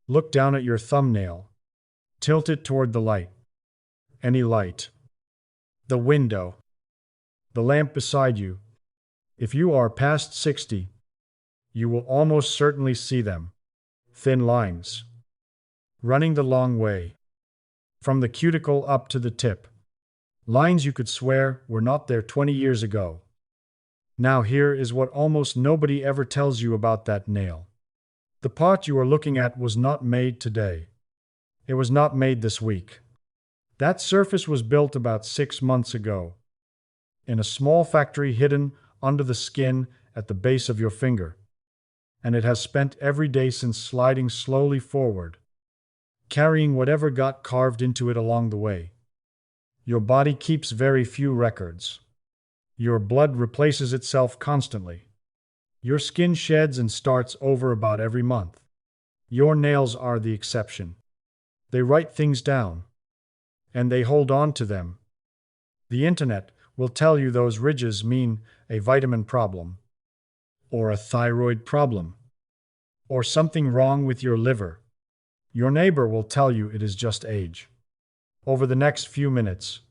Look down at your thumbnail. Tilt it toward the light. Any light. The window. The lamp beside you. If you are past 60, you will almost certainly see them. Thin lines. Running the long way. From the cuticle up to the tip. Lines you could swear were not there 20 years ago. Now here is what almost nobody ever tells you about that nail. The part you are looking at was not made today. It was not made this week. That surface was built about 6 months ago. In a small factory hidden under the skin at the base of your finger. And it has spent every day since sliding slowly forward, carrying whatever got carved into it along the way. Your body keeps very few records. Your blood replaces itself constantly. Your skin sheds and starts over about every month. Your nails are the exception. They write things down. And they hold on to them. The internet will tell you those ridges mean a vitamin problem, or a thyroid problem, or something wrong with your liver. Your neighbor will tell you it is just age. Over the next few minutes,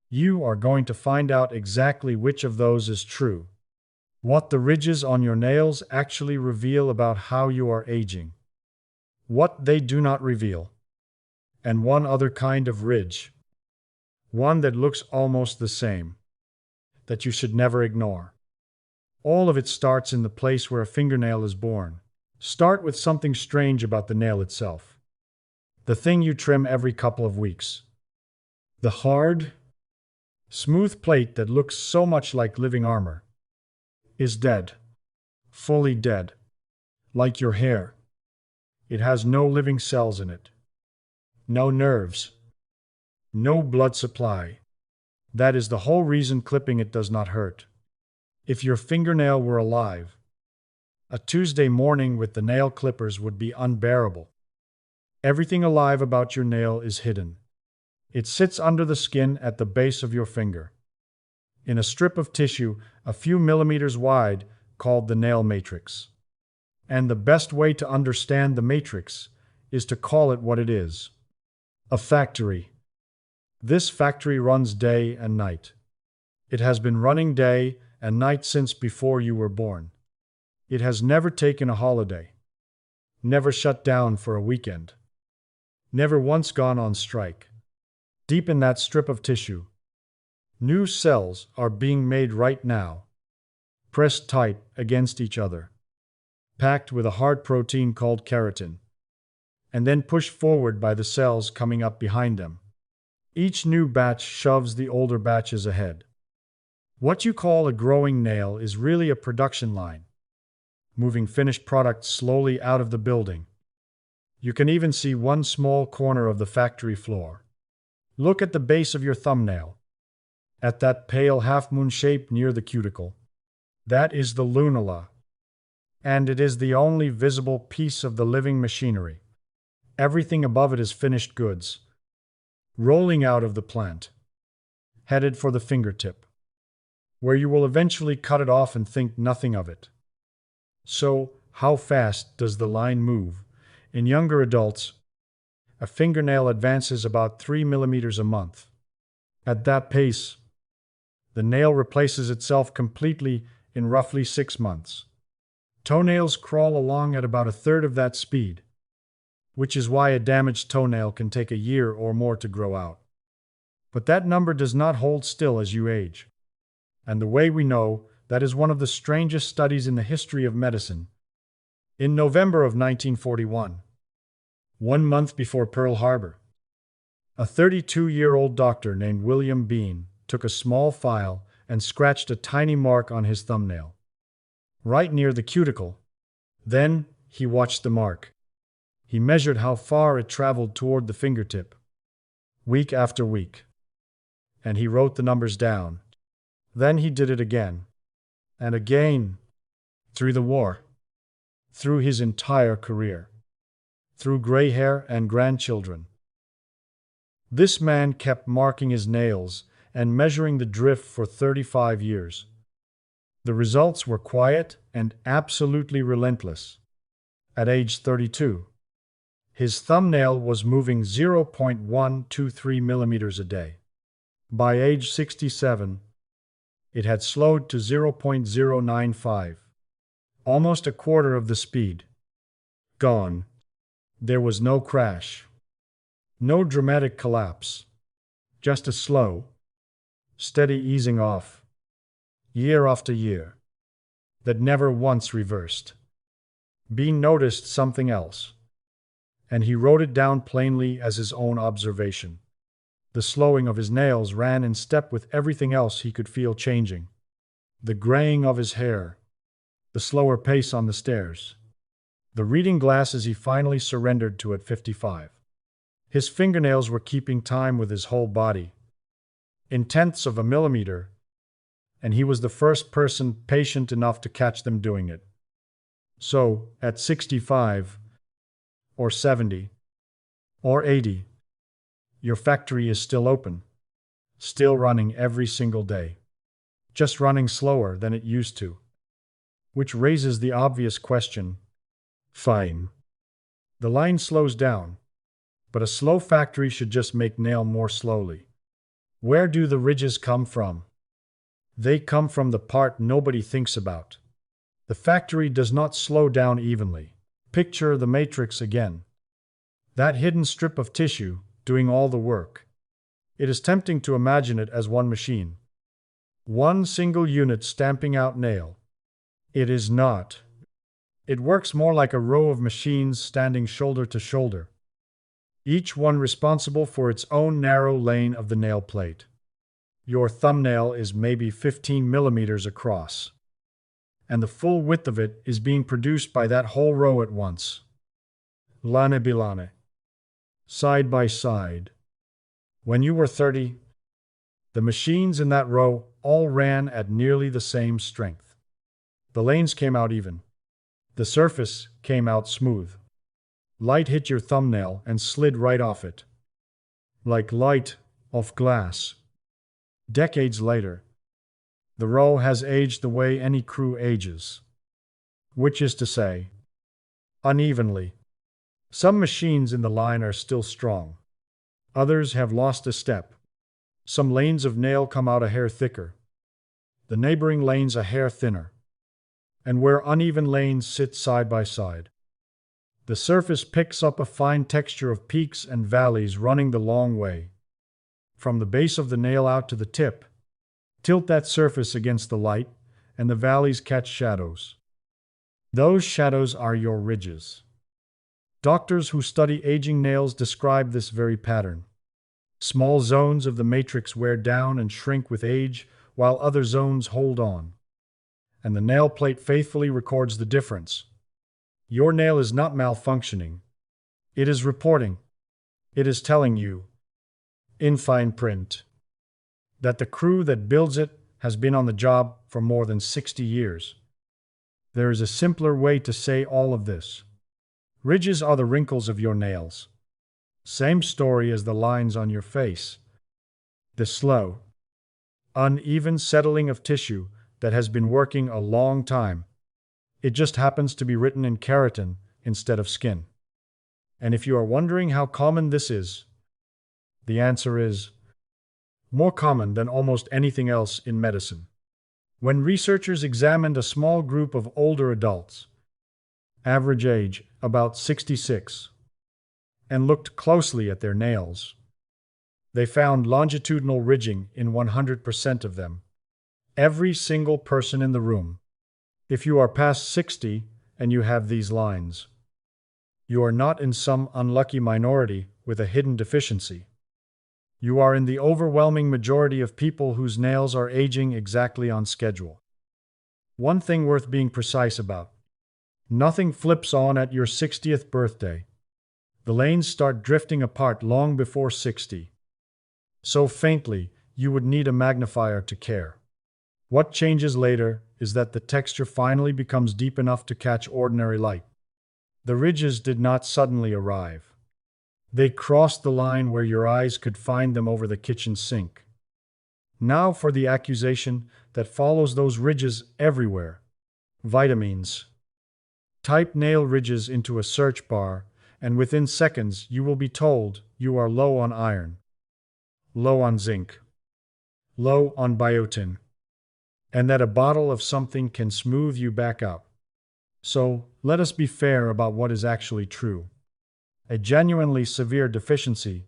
you are going to find out exactly which of those is true. What the ridges on your nails actually reveal about how you are aging. What they do not reveal. And one other kind of ridge. One that looks almost the same. That you should never ignore. All of it starts in the place where a fingernail is born. Start with something strange about the nail itself. The thing you trim every couple of weeks. The hard, smooth plate that looks so much like living armor is dead. Fully dead. Like your hair. It has no living cells in it. No nerves. No blood supply. That is the whole reason clipping it does not hurt. If your fingernail were alive, a Tuesday morning with the nail clippers would be unbearable. Everything alive about your nail is hidden. It sits under the skin at the base of your finger, in a strip of tissue a few millimeters wide called the nail matrix. And the best way to understand the matrix is to call it what it is. A factory. This factory runs day and night. It has been running day and night since before you were born. It has never taken a holiday. Never shut down for a weekend. Never once gone on strike. Deep in that strip of tissue, new cells are being made right now, pressed tight against each other, packed with a hard protein called keratin, and then pushed forward by the cells coming up behind them. Each new batch shoves the older batches ahead. What you call a growing nail is really a production line, moving finished products slowly out of the building. You can even see one small corner of the factory floor. Look at the base of your thumbnail, at that pale half-moon shape near the cuticle. That is the lunula, and it is the only visible piece of the living machinery. Everything above it is finished goods, rolling out of the plant, headed for the fingertip, where you will eventually cut it off and think nothing of it. So, how fast does the line move? In younger adults, a fingernail advances about 3 millimeters a month. At that pace, the nail replaces itself completely in roughly 6 months. Toenails crawl along at about a third of that speed, which is why a damaged toenail can take a year or more to grow out. But that number does not hold still as you age. And the way we know, that is one of the strangest studies in the history of medicine. In November of 1941, 1 month before Pearl Harbor, a 32-year-old doctor named William Bean took a small file and scratched a tiny mark on his thumbnail, right near the cuticle. Then he watched the mark. He measured how far it traveled toward the fingertip, week after week, and he wrote the numbers down. Then he did it again, and again, through the war, through his entire career, through gray hair and grandchildren. This man kept marking his nails and measuring the drift for 35 years. The results were quiet and absolutely relentless. At age 32, His thumbnail was moving 0.123 millimeters a day. By age 67, it had slowed to 0.095, almost a quarter of the speed. Gone. There was no crash, no dramatic collapse, just a slow, steady easing off, year after year, that never once reversed. Bean noticed something else, and he wrote it down plainly as his own observation. The slowing of his nails ran in step with everything else he could feel changing. The graying of his hair, the slower pace on the stairs, the reading glasses he finally surrendered to at 55. His fingernails were keeping time with his whole body, in tenths of a millimeter, and he was the first person patient enough to catch them doing it. So, at 65, or 70, or 80, your factory is still open, still running every single day, just running slower than it used to. Which raises the obvious question, fine. The line slows down, but a slow factory should just make nail more slowly. Where do the ridges come from? They come from the part nobody thinks about. The factory does not slow down evenly. Picture the matrix again. That hidden strip of tissue doing all the work. It is tempting to imagine it as one machine. One single unit stamping out nail. It is not. It works more like a row of machines standing shoulder to shoulder, each one responsible for its own narrow lane of the nail plate. Your thumbnail is maybe 15 millimeters across, and the full width of it is being produced by that whole row at once. Lane bilane. Side by side. When you were 30, the machines in that row all ran at nearly the same strength. The lanes came out even. The surface came out smooth. Light hit your thumbnail and slid right off it, like light off glass. Decades later, the row has aged the way any crew ages, which is to say, unevenly. Some machines in the line are still strong. Others have lost a step. Some lanes of nail come out a hair thicker, the neighboring lanes a hair thinner, and where uneven lanes sit side by side, the surface picks up a fine texture of peaks and valleys running the long way. From the base of the nail out to the tip, tilt that surface against the light, and the valleys catch shadows. Those shadows are your ridges. Doctors who study aging nails describe this very pattern. Small zones of the matrix wear down and shrink with age, while other zones hold on. And the nail plate faithfully records the difference. Your nail is not malfunctioning. It is reporting. It is telling you, in fine print, that the crew that builds it has been on the job for more than 60 years. There is a simpler way to say all of this. Ridges are the wrinkles of your nails. Same story as the lines on your face. The slow, uneven settling of tissue that has been working a long time. It just happens to be written in keratin instead of skin. And if you are wondering how common this is, the answer is more common than almost anything else in medicine. When researchers examined a small group of older adults, average age about 66, and looked closely at their nails, they found longitudinal ridging in 100% of them. Every single person in the room. If you are past 60 and you have these lines, you are not in some unlucky minority with a hidden deficiency. You are in the overwhelming majority of people whose nails are aging exactly on schedule. One thing worth being precise about. Nothing flips on at your 60th birthday. The lanes start drifting apart long before 60. So faintly, you would need a magnifier to care. What changes later is that the texture finally becomes deep enough to catch ordinary light. The ridges did not suddenly arrive. They crossed the line where your eyes could find them over the kitchen sink. Now for the accusation that follows those ridges everywhere. Vitamins. Type nail ridges into a search bar, and within seconds you will be told you are low on iron, low on zinc, low on biotin, and that a bottle of something can smooth you back up. So, let us be fair about what is actually true. A genuinely severe deficiency,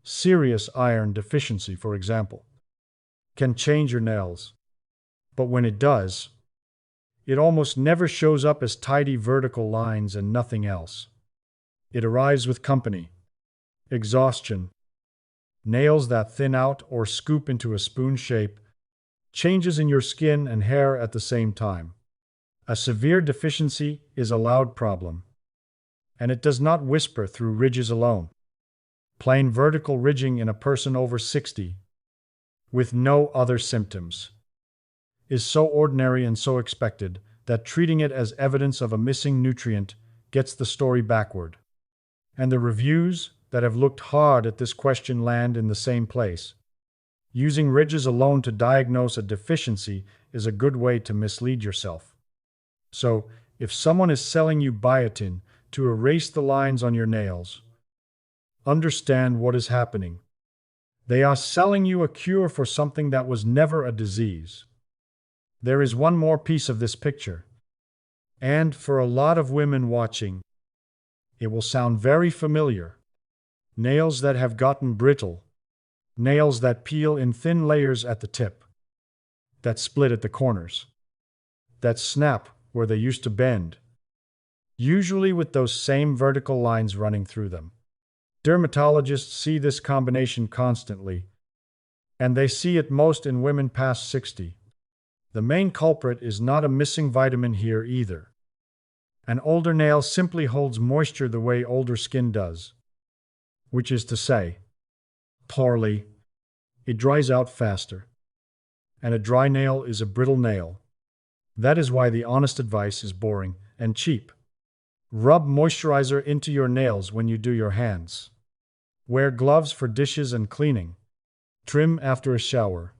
serious iron deficiency, for example, can change your nails. But when it does, it almost never shows up as tidy vertical lines and nothing else. It arrives with company, exhaustion, nails that thin out or scoop into a spoon shape, changes in your skin and hair at the same time. A severe deficiency is a loud problem, and it does not whisper through ridges alone. Plain vertical ridging in a person over 60, with no other symptoms, is so ordinary and so expected that treating it as evidence of a missing nutrient gets the story backward. And the reviews that have looked hard at this question land in the same place. Using ridges alone to diagnose a deficiency is a good way to mislead yourself. So, if someone is selling you biotin to erase the lines on your nails, understand what is happening. They are selling you a cure for something that was never a disease. There is one more piece of this picture, and for a lot of women watching, it will sound very familiar. Nails that have gotten brittle, nails that peel in thin layers at the tip, that split at the corners, that snap where they used to bend, usually with those same vertical lines running through them. Dermatologists see this combination constantly, and they see it most in women past 60. The main culprit is not a missing vitamin here either. An older nail simply holds moisture the way older skin does, which is to say, poorly, it dries out faster. And a dry nail is a brittle nail. That is why the honest advice is boring and cheap. Rub moisturizer into your nails when you do your hands. Wear gloves for dishes and cleaning. Trim after a shower.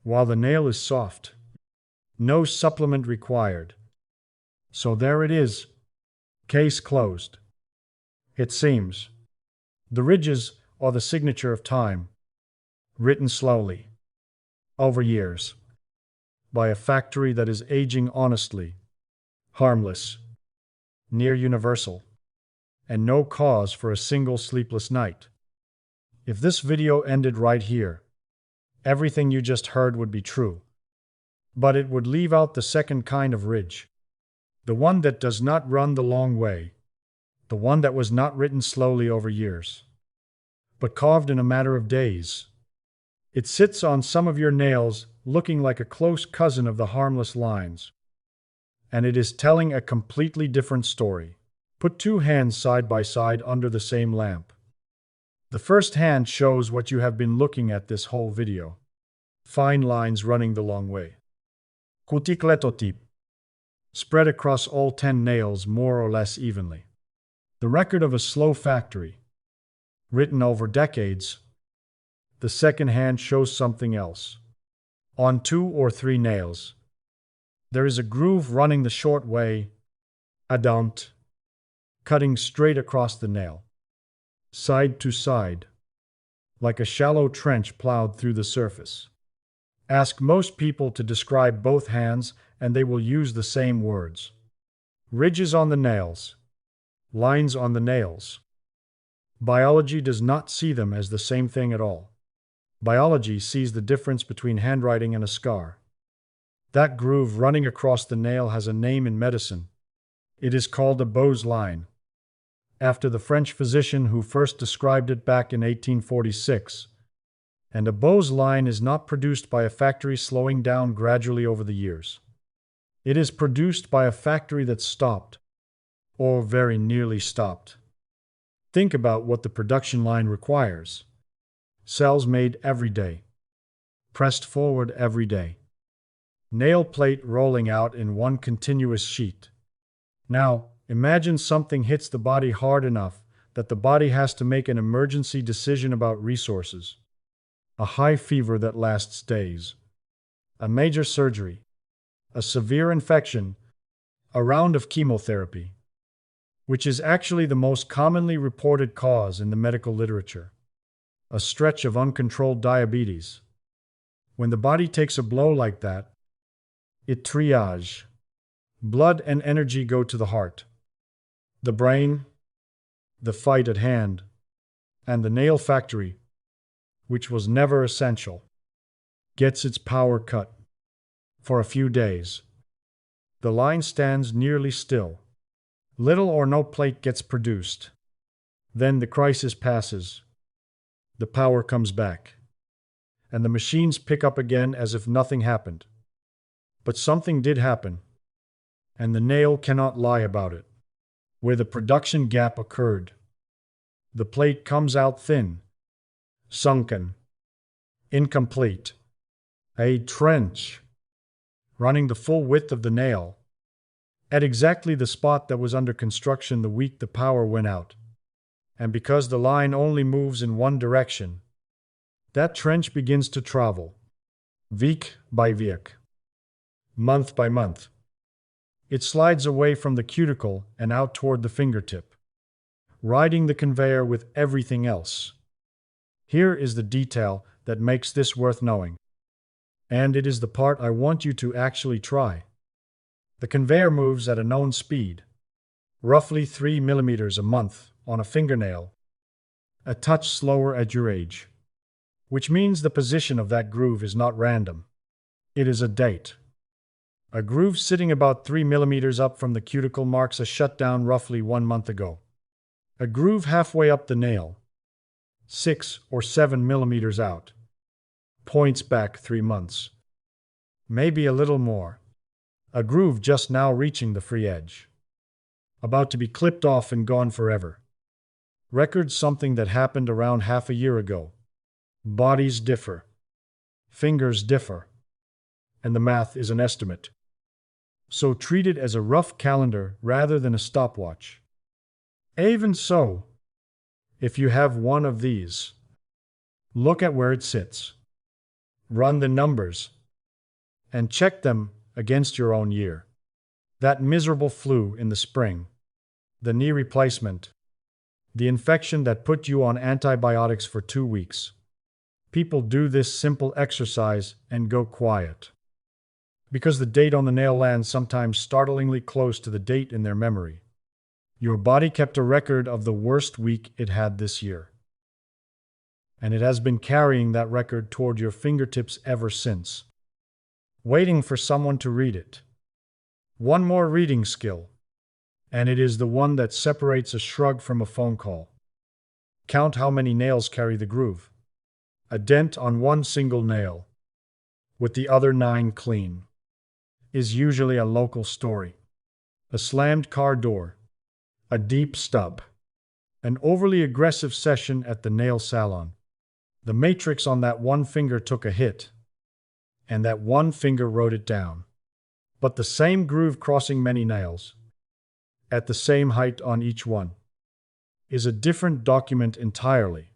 While the nail is soft. No supplement required. So there it is. Case closed. It seems. The ridges are the signature of time. Written slowly. Over years. By a factory that is aging honestly. Harmless. Near universal. And no cause for a single sleepless night. If this video ended right here, everything you just heard would be true. But it would leave out the second kind of ridge. The one that does not run the long way. The one that was not written slowly over years, but carved in a matter of days. It sits on some of your nails, looking like a close cousin of the harmless lines. And it is telling a completely different story. Put two hands side by side under the same lamp. The first hand shows what you have been looking at this whole video. Fine lines running the long way. Cuticle spread across all 10 nails more or less evenly. The record of a slow factory, written over decades. The second hand shows something else. On 2 or 3 nails, there is a groove running the short way, a dent, cutting straight across the nail, side to side, like a shallow trench plowed through the surface. Ask most people to describe both hands and they will use the same words. Ridges on the nails. Lines on the nails. Biology does not see them as the same thing at all. Biology sees the difference between handwriting and a scar. That groove running across the nail has a name in medicine. It is called a Beau's line, after the French physician who first described it back in 1846. And a Beau's line is not produced by a factory slowing down gradually over the years. It is produced by a factory that stopped, or very nearly stopped. Think about what the production line requires. Cells made every day. Pressed forward every day. Nail plate rolling out in one continuous sheet. Now, imagine something hits the body hard enough that the body has to make an emergency decision about resources. A high fever that lasts days. A major surgery. A severe infection. A round of chemotherapy. which is actually the most commonly reported cause in the medical literature. A stretch of uncontrolled diabetes. When the body takes a blow like that, it triage. Blood and energy go to the heart, the brain, the fight at hand, and the nail factory, which was never essential, gets its power cut. For a few days, the line stands nearly still. Little or no plate gets produced. Then the crisis passes. The power comes back, and the machines pick up again as if nothing happened. But something did happen, and the nail cannot lie about it. Where the production gap occurred, the plate comes out thin, sunken, incomplete. A trench, running the full width of the nail, at exactly the spot that was under construction the week the power went out. And because the line only moves in one direction, that trench begins to travel, week by week, month by month. It slides away from the cuticle and out toward the fingertip, riding the conveyor with everything else. Here is the detail that makes this worth knowing. And it is the part I want you to actually try. The conveyor moves at a known speed, roughly 3 millimeters a month on a fingernail, a touch slower at your age, which means the position of that groove is not random. It is a date. A groove sitting about 3 millimeters up from the cuticle marks a shutdown roughly 1 month ago. A groove halfway up the nail, 6 or 7 millimeters out, points back 3 months. Maybe a little more. A groove just now reaching the free edge, about to be clipped off and gone forever. Records something that happened around half a year ago. Bodies differ. Fingers differ. And the math is an estimate. So treat it as a rough calendar rather than a stopwatch. Even so, if you have one of these, look at where it sits. Run the numbers and check them against your own year. That miserable flu in the spring, the knee replacement, the infection that put you on antibiotics for 2 weeks. People do this simple exercise and go quiet, because the date on the nail lands sometimes startlingly close to the date in their memory. Your body kept a record of the worst week it had this year, and it has been carrying that record toward your fingertips ever since, waiting for someone to read it. One more reading skill, and it is the one that separates a shrug from a phone call. Count how many nails carry the groove. A dent on one single nail, with the other 9 clean, is usually a local story. A slammed car door, a deep stub, an overly aggressive session at the nail salon. The matrix on that one finger took a hit, and that one finger wrote it down. But the same groove crossing many nails, at the same height on each one, is a different document entirely.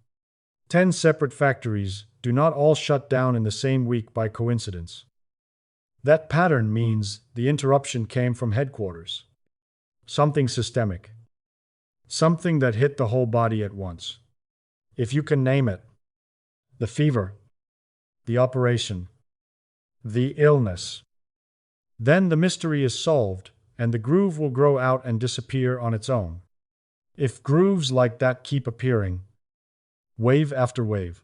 10 separate factories do not all shut down in the same week by coincidence. That pattern means the interruption came from headquarters. Something systemic. Something that hit the whole body at once. If you can name it. The fever. The operation. The illness. Then the mystery is solved, and the groove will grow out and disappear on its own. If grooves like that keep appearing, wave after wave,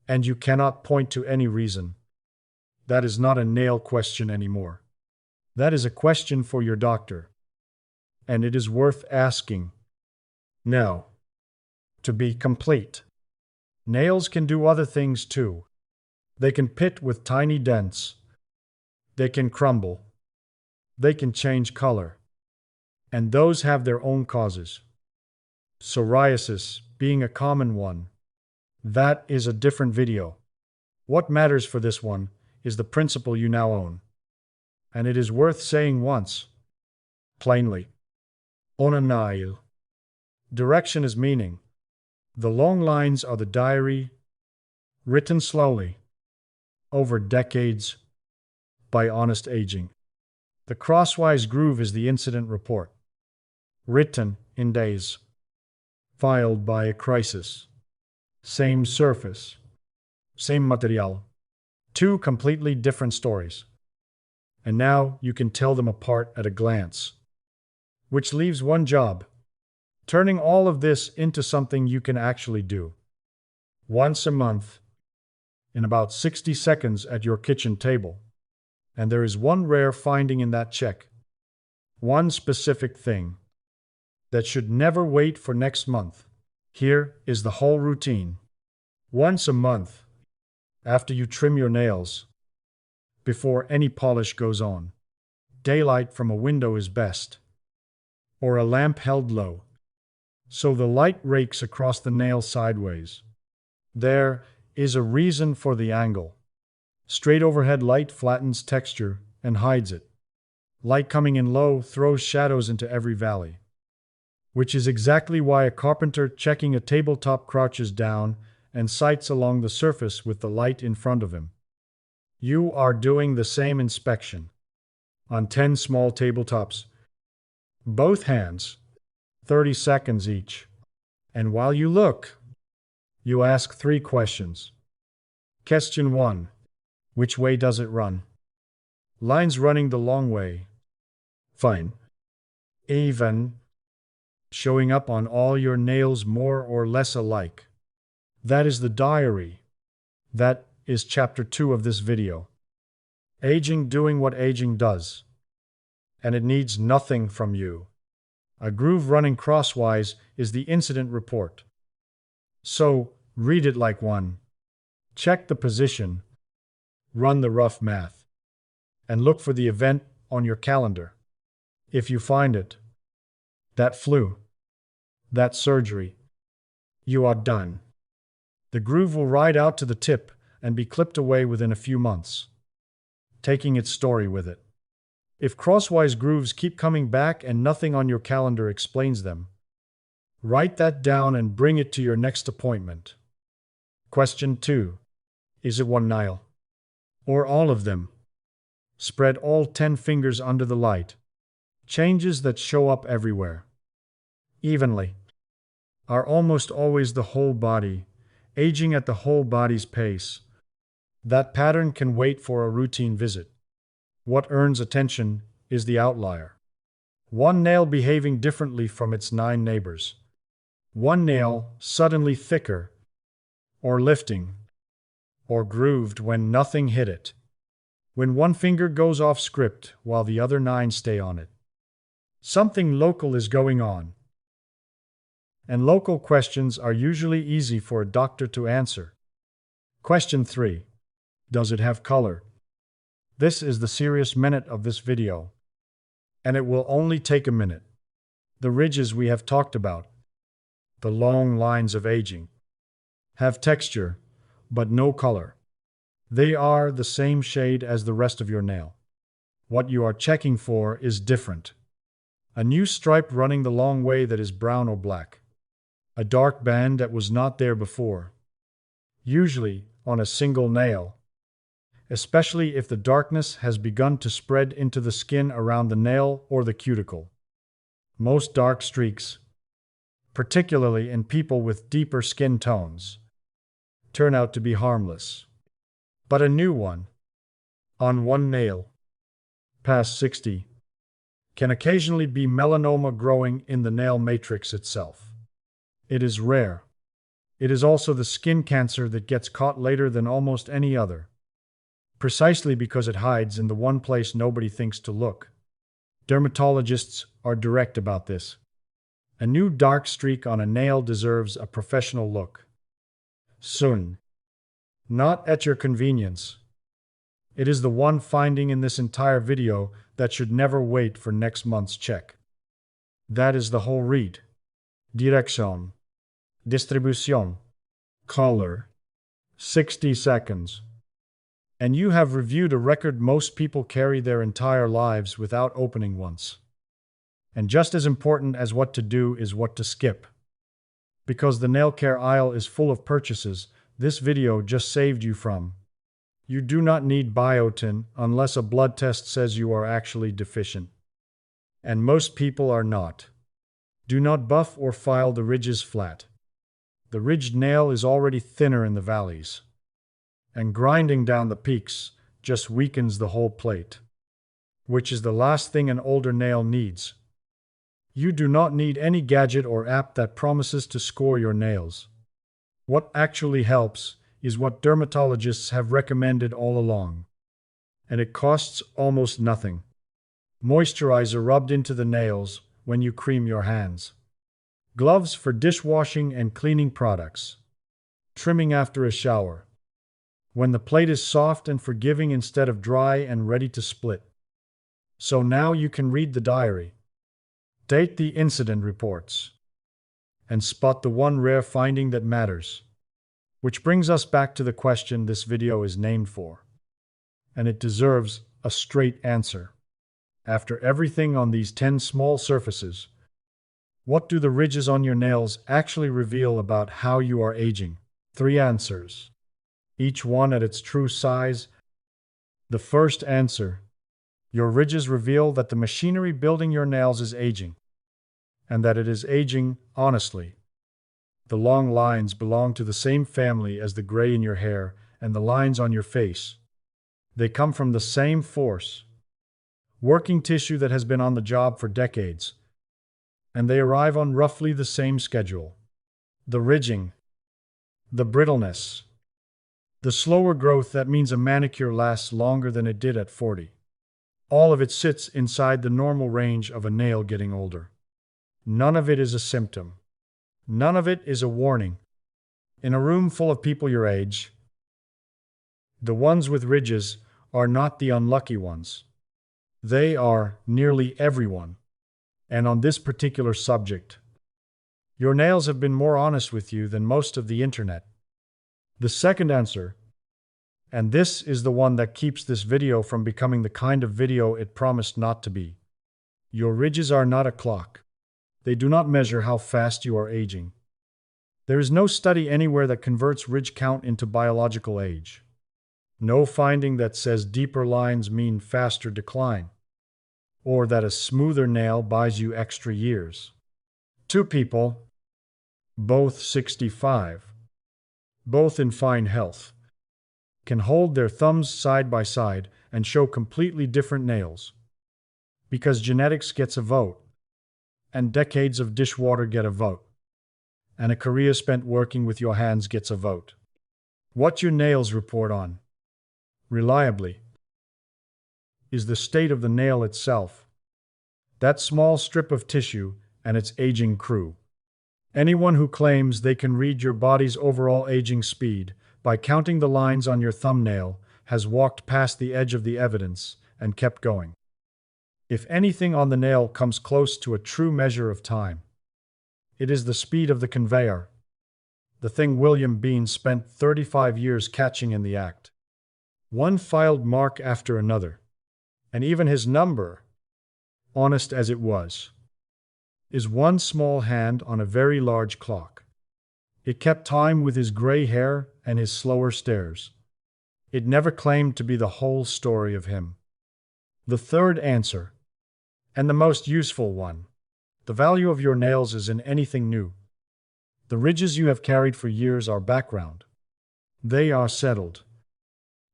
and you cannot point to any reason, that is not a nail question anymore. That is a question for your doctor. And it is worth asking. Now, to be complete, nails can do other things too. They can pit with tiny dents. They can crumble. They can change color. And those have their own causes. Psoriasis being a common one. That is a different video. What matters for this one is the principle you now own. And it is worth saying once, plainly. On a nail. Direction is meaning. The long lines are the diary, written slowly, over decades, by honest aging. The crosswise groove is the incident report, Written in days. Filed by a crisis. Same surface. Same material. Two completely different stories. And now you can tell them apart at a glance. Which leaves one job: turning all of this into something you can actually do. Once a month, in about 60 seconds at your kitchen table. And there is one rare finding in that check. One specific thing that should never wait for next month. Here is the whole routine. Once a month, after you trim your nails, before any polish goes on, daylight from a window is best, or a lamp held low, so the light rakes across the nail sideways. There is a reason for the angle. Straight overhead light flattens texture and hides it. Light coming in low throws shadows into every valley. Which is exactly why a carpenter checking a tabletop crouches down and sights along the surface with the light in front of him. You are doing the same inspection on 10 small tabletops. Both hands, 30 seconds each. And while you look, you ask 3 questions. Question 1. Which way does it run? Lines running the long way. Fine. Even. Showing up on all your nails more or less alike. That is the diary. That is chapter 2 of this video. Aging doing what aging does. And it needs nothing from you. A groove running crosswise is the incident report. So, read it like one. Check the position. Run the rough math. And look for the event on your calendar. If you find it, that flu, that surgery, you are done. The groove will ride out to the tip and be clipped away within a few months, taking its story with it. If crosswise grooves keep coming back and nothing on your calendar explains them, write that down and bring it to your next appointment. Question 2. Is it one nail? Or all of them? Spread all 10 fingers under the light. Changes that show up everywhere, evenly, are almost always the whole body, aging at the whole body's pace. That pattern can wait for a routine visit. What earns attention is the outlier. One nail behaving differently from its 9 neighbors. One nail suddenly thicker, or lifting, or grooved when nothing hit it. When one finger goes off script while the other 9 stay on it. Something local is going on. And local questions are usually easy for a doctor to answer. Question 3. Does it have color? This is the serious minute of this video. And it will only take a minute. The ridges we have talked about, the long lines of aging, have texture, but no color. They are the same shade as the rest of your nail. What you are checking for is different. A new stripe running the long way that is brown or black. A dark band that was not there before. Usually on a single nail. Especially if the darkness has begun to spread into the skin around the nail or the cuticle. Most dark streaks, particularly in people with deeper skin tones, turn out to be harmless. But a new one, on one nail, past 60, can occasionally be melanoma growing in the nail matrix itself. It is rare. It is also the skin cancer that gets caught later than almost any other, precisely because it hides in the one place nobody thinks to look. Dermatologists are direct about this. A new dark streak on a nail deserves a professional look. Soon. Not at your convenience. It is the one finding in this entire video that should never wait for next month's check. That is the whole read. Direction. Distribution. Color. 60 seconds. And you have reviewed a record most people carry their entire lives without opening once. And just as important as what to do is what to skip. Because the nail care aisle is full of purchases, this video just saved you from. You do not need biotin unless a blood test says you are actually deficient. And most people are not. Do not buff or file the ridges flat. The ridged nail is already thinner in the valleys, and grinding down the peaks just weakens the whole plate, which is the last thing an older nail needs. You do not need any gadget or app that promises to score your nails. What actually helps is what dermatologists have recommended all along, and it costs almost nothing. Moisturizer rubbed into the nails when you cream your hands. Gloves for dishwashing and cleaning products. Trimming after a shower, when the plate is soft and forgiving instead of dry and ready to split. So now you can read the diary, date the incident reports, and spot the one rare finding that matters. Which brings us back to the question this video is named for. And it deserves a straight answer. After everything on these 10 small surfaces, what do the ridges on your nails actually reveal about how you are aging? 3 answers, each one at its true size. The first answer: your ridges reveal that the machinery building your nails is aging, and that it is aging honestly. The long lines belong to the same family as the gray in your hair and the lines on your face. They come from the same force, working tissue that has been on the job for decades, and they arrive on roughly the same schedule. The ridging, the brittleness, the slower growth that means a manicure lasts longer than it did at 40. All of it sits inside the normal range of a nail getting older. None of it is a symptom. None of it is a warning. In a room full of people your age, the ones with ridges are not the unlucky ones. They are nearly everyone. And on this particular subject, your nails have been more honest with you than most of the internet. The second answer, and this is the one that keeps this video from becoming the kind of video it promised not to be. Your ridges are not a clock. They do not measure how fast you are aging. There is no study anywhere that converts ridge count into biological age. No finding that says deeper lines mean faster decline, or that a smoother nail buys you extra years. 2 people, both 65, both in fine health, can hold their thumbs side by side and show completely different nails. Because genetics gets a vote, and decades of dishwater get a vote, and a career spent working with your hands gets a vote. What your nails report on, reliably, is the state of the nail itself, that small strip of tissue and its aging crew. Anyone who claims they can read your body's overall aging speed by counting the lines on your thumbnail has walked past the edge of the evidence and kept going. If anything on the nail comes close to a true measure of time, it is the speed of the conveyor, the thing William Bean spent 35 years catching in the act. One filed mark after another, and even his number, honest as it was, is one small hand on a very large clock. It kept time with his gray hair and his slower stares. It never claimed to be the whole story of him. The third answer, and the most useful one: the value of your nails isn't anything new. The ridges you have carried for years are background. They are settled.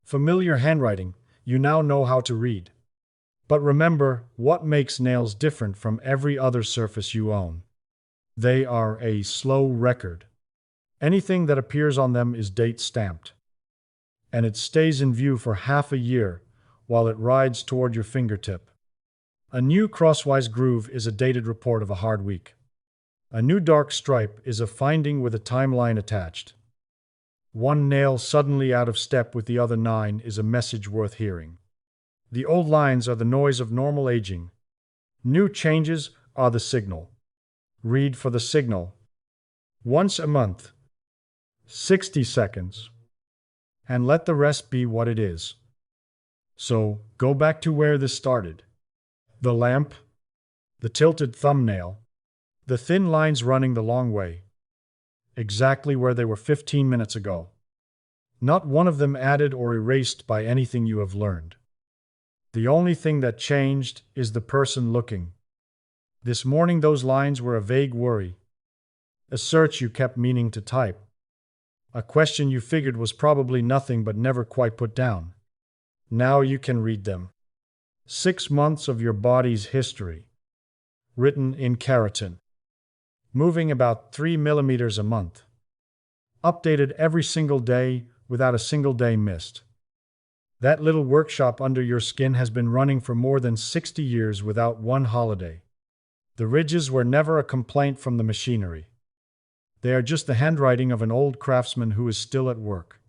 Familiar handwriting you now know how to read. But remember what makes nails different from every other surface you own. They are a slow record. Anything that appears on them is date stamped, and it stays in view for half a year while it rides toward your fingertip. A new crosswise groove is a dated report of a hard week. A new dark stripe is a finding with a timeline attached. One nail suddenly out of step with the other 9 is a message worth hearing. The old lines are the noise of normal aging. New changes are the signal. Read for the signal. Once a month, 60 seconds, and let the rest be what it is. So, go back to where this started. The lamp, the tilted thumbnail, the thin lines running the long way. Exactly where they were 15 minutes ago. Not one of them added or erased by anything you have learned. The only thing that changed is the person looking. This morning those lines were a vague worry, a search you kept meaning to type, a question you figured was probably nothing but never quite put down. Now you can read them. 6 months of your body's history, written in keratin, moving about 3 millimeters a month, updated every single day without a single day missed. That little workshop under your skin has been running for more than 60 years without one holiday. The ridges were never a complaint from the machinery. They are just the handwriting of an old craftsman who is still at work.